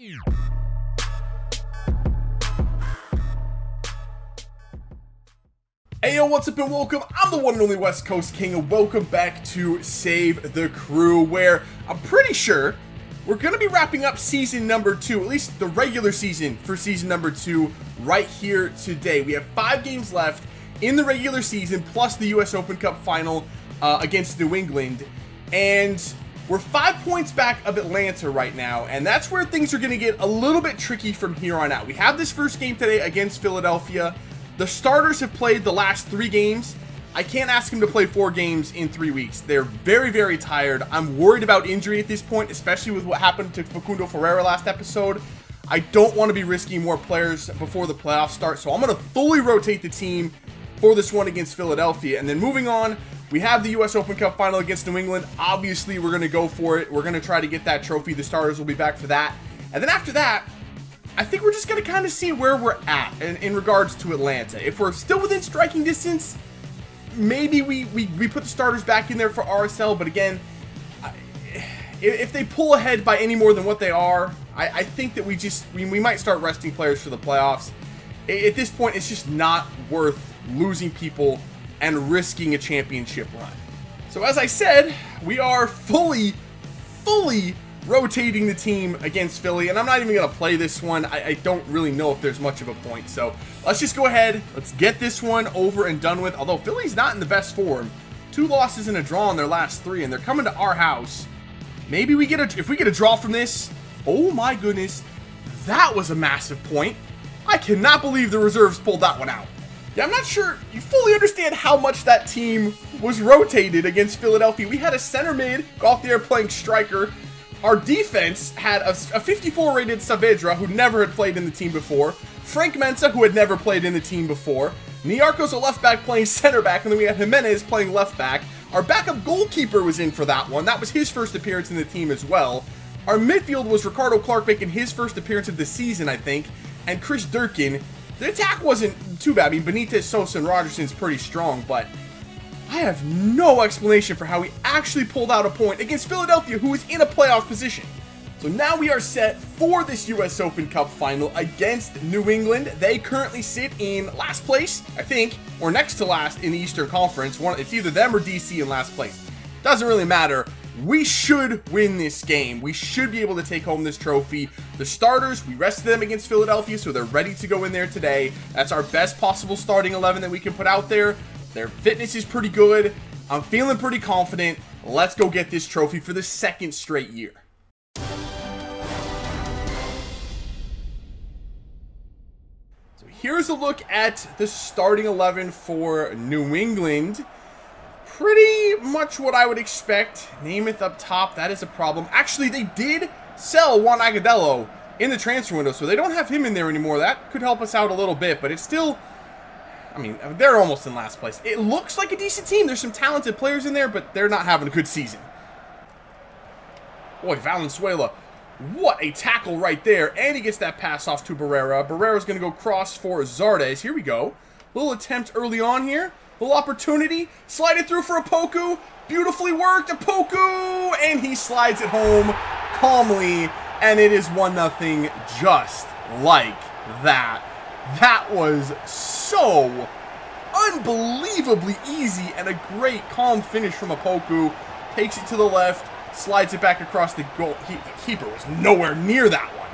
Hey yo, what's up and welcome. I'm the one and only West Coast King, and welcome back to Save the Crew, where I'm pretty sure we're going to be wrapping up season number 2, at least the regular season for season number 2, right here today. We have 5 games left in the regular season, plus the US Open Cup final against New England, and we're 5 points back of Atlanta right now, and that's where things are going to get a little bit tricky from here on out. We have this first game today against Philadelphia. The starters have played the last 3 games. I can't ask them to play 4 games in 3 weeks. They're very, very tired. I'm worried about injury at this point, especially with what happened to Facundo Ferreira last episode. I don't want to be risking more players before the playoffs start, so I'm going to fully rotate the team for this one against Philadelphia. And then moving on, we have the US Open Cup final against New England. Obviously, we're going to go for it. We're going to try to get that trophy. The starters will be back for that. And then after that, I think we're just going to kind of see where we're at in regards to Atlanta. If we're still within striking distance, maybe we put the starters back in there for RSL. But again, if they pull ahead by any more than what they are, I think that we might start resting players for the playoffs. At this point, it's just not worth losing people and risking a championship run. So as I said, we are fully rotating the team against Philly, and I'm not even going to play this one. I don't really know if there's much of a point, so let's just go ahead. Let's get this one over and done with, although Philly's not in the best form. 2 losses and a draw in their last 3, and they're coming to our house. Maybe if we get a draw from this, oh my goodness, that was a massive point. I cannot believe the reserves pulled that one out. Yeah, I'm not sure you fully understand how much that team was rotated against Philadelphia. We had a center mid go off there playing striker. Our defense had a 54 rated Saavedra, who never had played in the team before. Frank Mensah, who had never played in the team before. Niarco's a left back playing center back, and then we had Jimenez playing left back. Our backup goalkeeper was in for that one. That was his first appearance in the team as well. Our midfield was Ricardo Clark making his first appearance of the season, I think. And Chris Durkin. The attack wasn't too bad. I mean, Benitez, Sosa, and Rogerson's pretty strong, but I have no explanation for how we actually pulled out a point against Philadelphia, who is in a playoff position. So now we are set for this US Open Cup final against New England. They currently sit in last place, I think, or next to last in the Eastern Conference. It's either them or DC in last place. Doesn't really matter. We should win this game. We should be able to take home this trophy. The starters, we rested them against Philadelphia, so they're ready to go in there today. That's our best possible starting 11 that we can put out there. Their fitness is pretty good. I'm feeling pretty confident. Let's go get this trophy for the 2nd straight year. So here's a look at the starting 11 for New England. Pretty much what I would expect. Namath up top, that is a problem. Actually, they did sell Juan Agudelo in the transfer window, so they don't have him in there anymore. That could help us out a little bit, but it's still, I mean, they're almost in last place. It looks like a decent team. There's some talented players in there, but they're not having a good season. Boy, Valenzuela, what a tackle right there. And he gets that pass off to Barrera. Barrera's going to go cross for Zardes. Here we go. Little attempt early on here. Little opportunity. Slide it through for Opoku. Beautifully worked. Opoku! And he slides it home calmly. And it is 1-0 just like that. That was so unbelievably easy and a great calm finish from Opoku. Takes it to the left, slides it back across the goal. The keeper was nowhere near that one.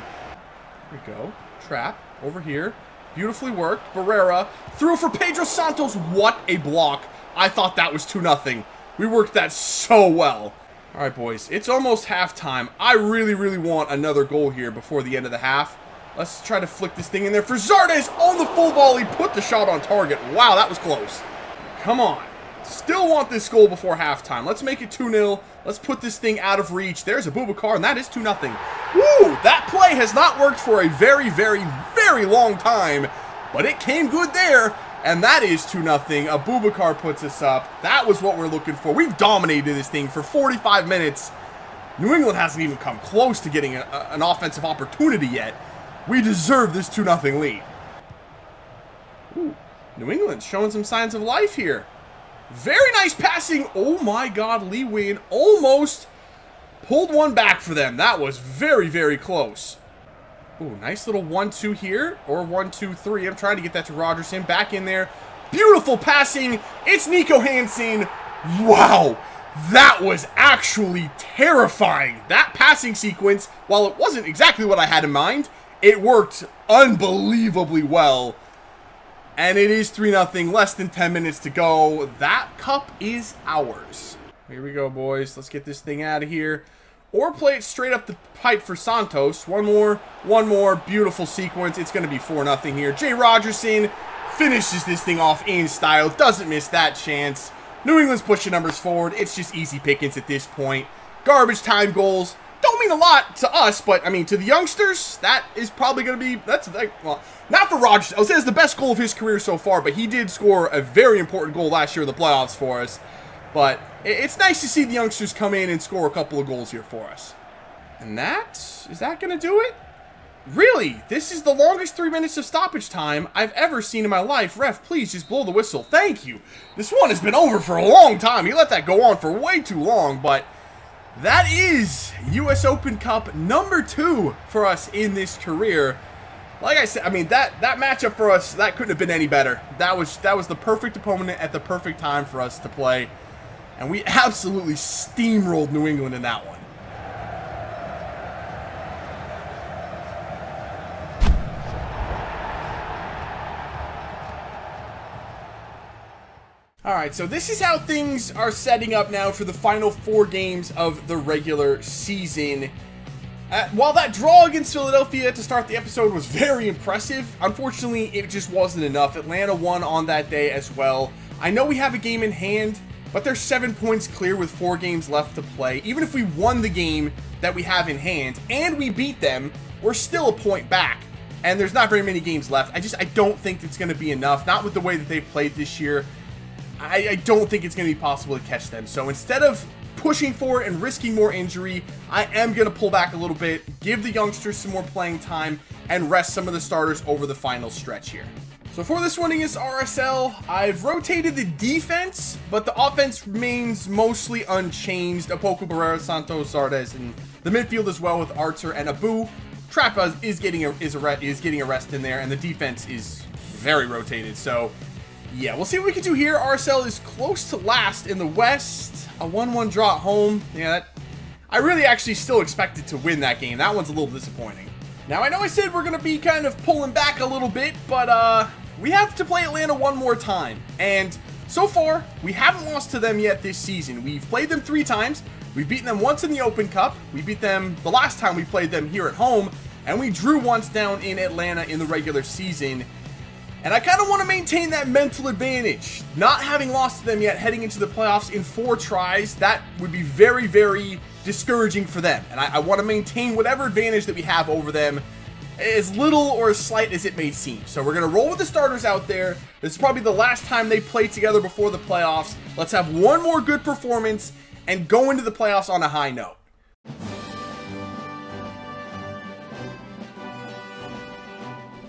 Here we go. Trap over here. Beautifully worked. Barrera through for Pedro Santos. What a block. I thought that was 2-0. We worked that so well. All right, boys. It's almost halftime. I really want another goal here before the end of the half. Let's try to flick this thing in there for Zardes on the full volley. Put the shot on target. Wow, that was close. Come on. Still want this goal before halftime. Let's make it 2-0. Let's put this thing out of reach. There's a Boubacar, and that is 2-0. Woo! That play has not worked for a very long time, but it came good there, and that is 2-0. A Boubacar puts us up. That was what we're looking for. We've dominated this thing for 45 minutes. New England hasn't even come close to getting an offensive opportunity yet. We deserve this 2-0 lead. Ooh, New England's showing some signs of life here. Very nice passing. Oh my God, Lee Win almost pulled one back for them. That was very close. Ooh, nice little 1-2 here, or 1-2-3. I'm trying to get that to Rogerson. Back in there. Beautiful passing. It's Nico Hansen. Wow, that was actually terrifying. That passing sequence, while it wasn't exactly what I had in mind, it worked unbelievably well. And it is 3-0, less than 10 minutes to go. That cup is ours. Here we go, boys. Let's get this thing out of here. Or play it straight up the pipe for Santos. One more. Beautiful sequence. It's going to be 4-0 here. Jay Rogerson finishes this thing off in style. Doesn't miss that chance. New England's pushing numbers forward. It's just easy pickings at this point. Garbage time goals. Don't mean a lot to us, but, I mean, to the youngsters, that is probably going to be, well, not for Rogerson. I would say it's the best goal of his career so far, but he did score a very important goal last year in the playoffs for us. But it's nice to see the youngsters come in and score a couple of goals here for us. And is that going to do it? Really? This is the longest 3 minutes of stoppage time I've ever seen in my life. Ref, please just blow the whistle. Thank you. This one has been over for a long time. He let that go on for way too long, but that is US Open Cup number 2 for us in this career. Like I said, I mean, that matchup for us, that couldn't have been any better. That was the perfect opponent at the perfect time for us to play. And we absolutely steamrolled New England in that one. Alright, so this is how things are setting up now for the final 4 games of the regular season. While that draw against Philadelphia to start the episode was very impressive, unfortunately it just wasn't enough. Atlanta won on that day as well. I know we have a game in hand, but they're 7 points clear with 4 games left to play. Even if we won the game that we have in hand and we beat them, we're still a point back. And there's not very many games left. I don't think it's going to be enough. Not with the way that they've played this year. I don't think it's going to be possible to catch them. So instead of pushing for it and risking more injury, I am going to pull back a little bit, give the youngsters some more playing time, and rest some of the starters over the final stretch here. So for this one against RSL, I've rotated the defense, but the offense remains mostly unchanged. Opoku, Barrera, Santos, Zardes, and the midfield as well with Arthur and Abu. Trappa is getting a rest in there, and the defense is very rotated. So yeah, we'll see what we can do here. RSL is close to last in the West. A 1-1 draw at home. Yeah, I really actually still expected to win that game. That one's a little disappointing. Now, I know I said we're going to be kind of pulling back a little bit, but we have to play Atlanta one more time. And so far, we haven't lost to them yet this season. We've played them 3 times. We've beaten them once in the Open Cup. We beat them the last time we played them here at home. And we drew once down in Atlanta in the regular season. And I kind of want to maintain that mental advantage. Not having lost to them yet, heading into the playoffs in 4 tries, that would be very, very discouraging for them. And I want to maintain whatever advantage that we have over them, as little or as slight as it may seem. So we're going to roll with the starters out there. This is probably the last time they play together before the playoffs. Let's have one more good performance and go into the playoffs on a high note.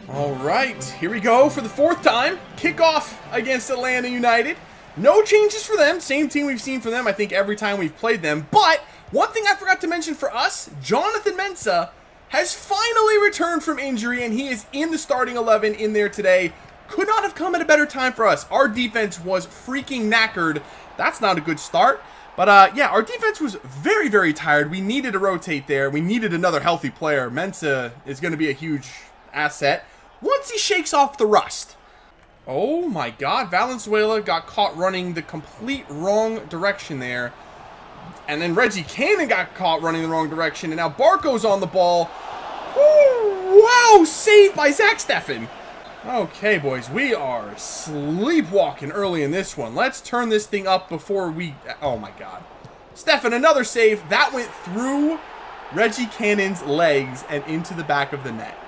Alright, here we go for the 4th time. Kickoff against Atlanta United. No changes for them. Same team we've seen for them, I think, every time we've played them. But one thing I forgot to mention for us, Jonathan Mensah has finally returned from injury, and he is in the starting 11 in there today. Could not have come at a better time for us. Our defense was freaking knackered. That's not a good start. But yeah, our defense was very, very tired. We needed to rotate there. We needed another healthy player. Mensah is going to be a huge asset once he shakes off the rust. Oh my god, Valenzuela got caught running the complete wrong direction there. And then Reggie Cannon got caught running the wrong direction. And now Barco's on the ball. Woo, wow, saved by Zach Steffen. Okay, boys, we are sleepwalking early in this one. Let's turn this thing up before we... Oh my god. Steffen, another save. That went through Reggie Cannon's legs and into the back of the net.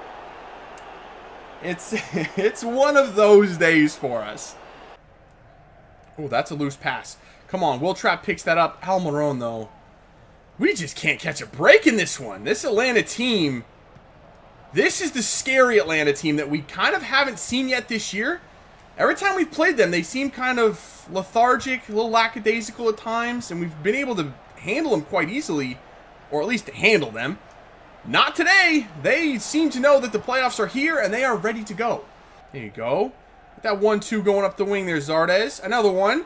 It's one of those days for us. Oh, that's a loose pass. Come on, Will Trapp picks that up. Almiron, though. We just can't catch a break in this one. This Atlanta team, this is the scary Atlanta team that we kind of haven't seen yet this year. Every time we've played them, they seem kind of lethargic, a little lackadaisical at times, and we've been able to handle them quite easily, or at least to handle them. Not today. They seem to know that the playoffs are here, and they are ready to go. There you go. That 1-2 going up the wing there, Zardes. Another one.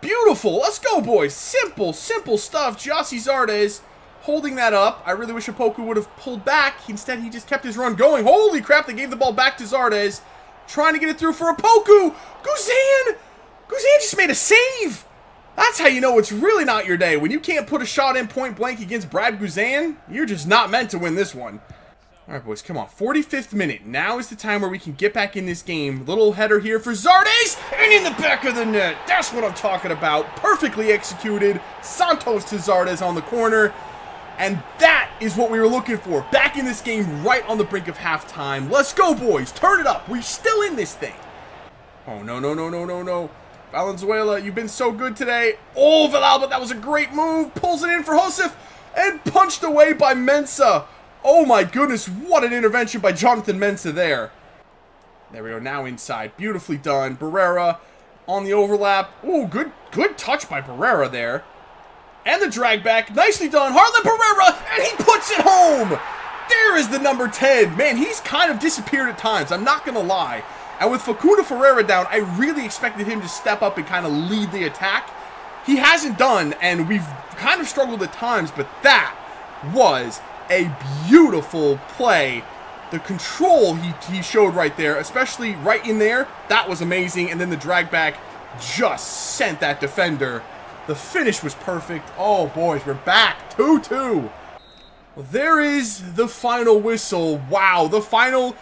Beautiful. Let's go, boys. Simple, simple stuff. Gyasi Zardes holding that up. I really wish Opoku would have pulled back. Instead, he just kept his run going. Holy crap, they gave the ball back to Zardes. Trying to get it through for Opoku. Guzan! Guzan just made a save. That's how you know it's really not your day. When you can't put a shot in point blank against Brad Guzan, you're just not meant to win this one. All right, boys, come on. 45th minute. Now is the time where we can get back in this game. Little header here for Zardes, and in the back of the net. That's what I'm talking about. Perfectly executed. Santos to Zardes on the corner. And that is what we were looking for. Back in this game right on the brink of halftime. Let's go, boys. Turn it up. We're still in this thing. Oh, no, no, no, no, no, no. Valenzuela, you've been so good today. Oh, Villalba, that was a great move. Pulls it in for Josef and punched away by Mensah. Oh my goodness, what an intervention by Jonathan Mensah there. There we go, now inside. Beautifully done. Barrera on the overlap. Oh, good touch by Barrera there. And the drag back. Nicely done. Harlan Barrera, and he puts it home. There is the number 10. Man, he's kind of disappeared at times. I'm not going to lie. And with Facundo Ferreira down, I really expected him to step up and kind of lead the attack. He hasn't done, and we've kind of struggled at times, but that was a beautiful play. The control he showed right there, especially right in there, that was amazing. And then the drag back just sent that defender. The finish was perfect. Oh, boys, we're back. 2-2. Well, there is the final whistle. Wow, the final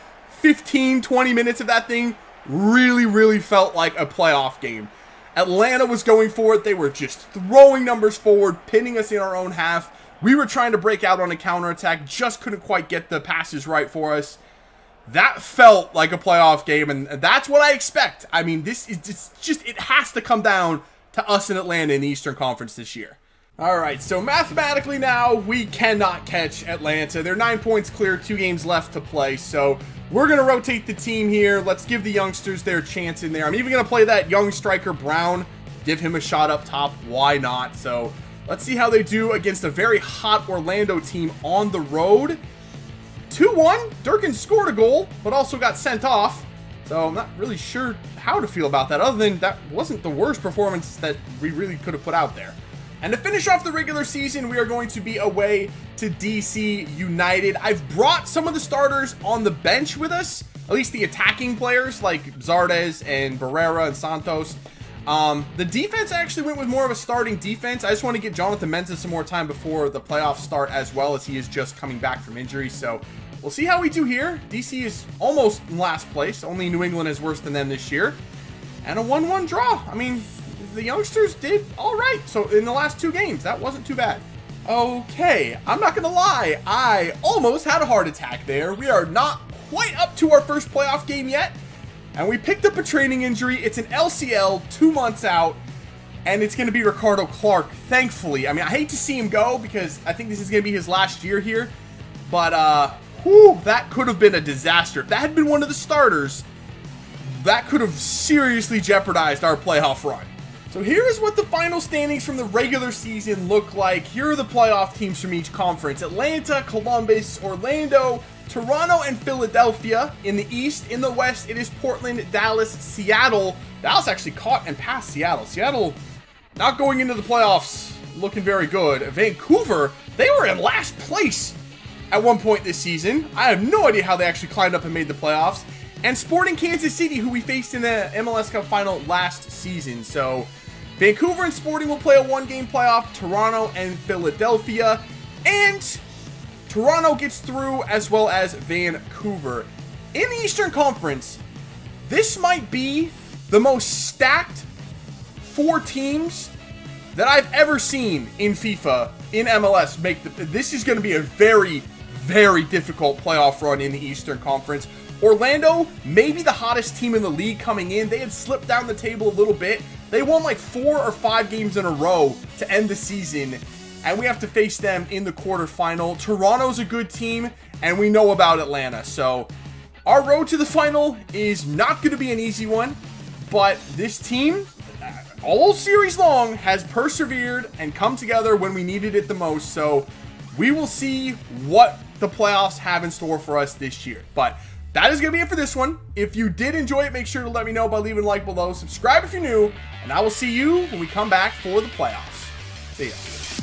15-20 minutes of that thing really felt like a playoff game. Atlanta was going for it. They were just throwing numbers forward, pinning us in our own half. We were trying to break out on a counterattack, just couldn't quite get the passes right for us. That felt like a playoff game, and that's what I expect. I mean, this is just it has to come down to us in Atlanta in the Eastern Conference this year. All right, so mathematically now, we cannot catch Atlanta. They're 9 points clear, 2 games left to play, so we're going to rotate the team here. Let's give the youngsters their chance in there. I'm even going to play that young striker, Brown, give him a shot up top. Why not? So let's see how they do against a very hot Orlando team on the road. 2-1. Durkin scored a goal, but also got sent off. So I'm not really sure how to feel about that, other than that wasn't the worst performance that we really could have put out there. And to finish off the regular season, we are going to be away to DC United. I've brought some of the starters on the bench with us, at least the attacking players like Zardes and Barrera and Santos. The defense actually went with more of a starting defense. I just want to get Jonathan Mensah some more time before the playoffs start, as well as he is just coming back from injury. So we'll see how we do here. DC is almost in last place. Only New England is worse than them this year. And a 1-1 draw. I mean, the youngsters did all right. So in the last 2 games, that wasn't too bad. Okay, I'm not going to lie. I almost had a heart attack there. We are not quite up to our first playoff game yet. And we picked up a training injury. It's an LCL, 2 months out. And it's going to be Ricardo Clark, thankfully. I mean, I hate to see him go because I think this is going to be his last year here. But, whew, that could have been a disaster. If that had been one of the starters, that could have seriously jeopardized our playoff run. So here is what the final standings from the regular season look like. Here are the playoff teams from each conference. Atlanta, Columbus, Orlando, Toronto, and Philadelphia. In the East, in the West, it is Portland, Dallas, Seattle. Dallas actually caught and passed Seattle. Seattle not going into the playoffs looking very good. Vancouver, they were in last place at one point this season. I have no idea how they actually climbed up and made the playoffs. And Sporting Kansas City, who we faced in the MLS Cup final last season. So Vancouver and Sporting will play a 1-game playoff. Toronto and Philadelphia. And Toronto gets through, as well as Vancouver. In the Eastern Conference, this might be the most stacked 4 teams that I've ever seen in FIFA, in MLS. This is going to be a very difficult playoff run in the Eastern Conference. Orlando, maybe the hottest team in the league coming in. They had slipped down the table a little bit. They won like 4 or 5 games in a row to end the season, and we have to face them in the quarterfinal. Toronto's a good team, and we know about Atlanta. So our road to the final is not going to be an easy one, but this team, all series long, has persevered and come together when we needed it the most. So we will see what the playoffs have in store for us this year. But that is going to be it for this one. If you did enjoy it, make sure to let me know by leaving a like below. Subscribe if you're new, and I will see you when we come back for the playoffs. See ya.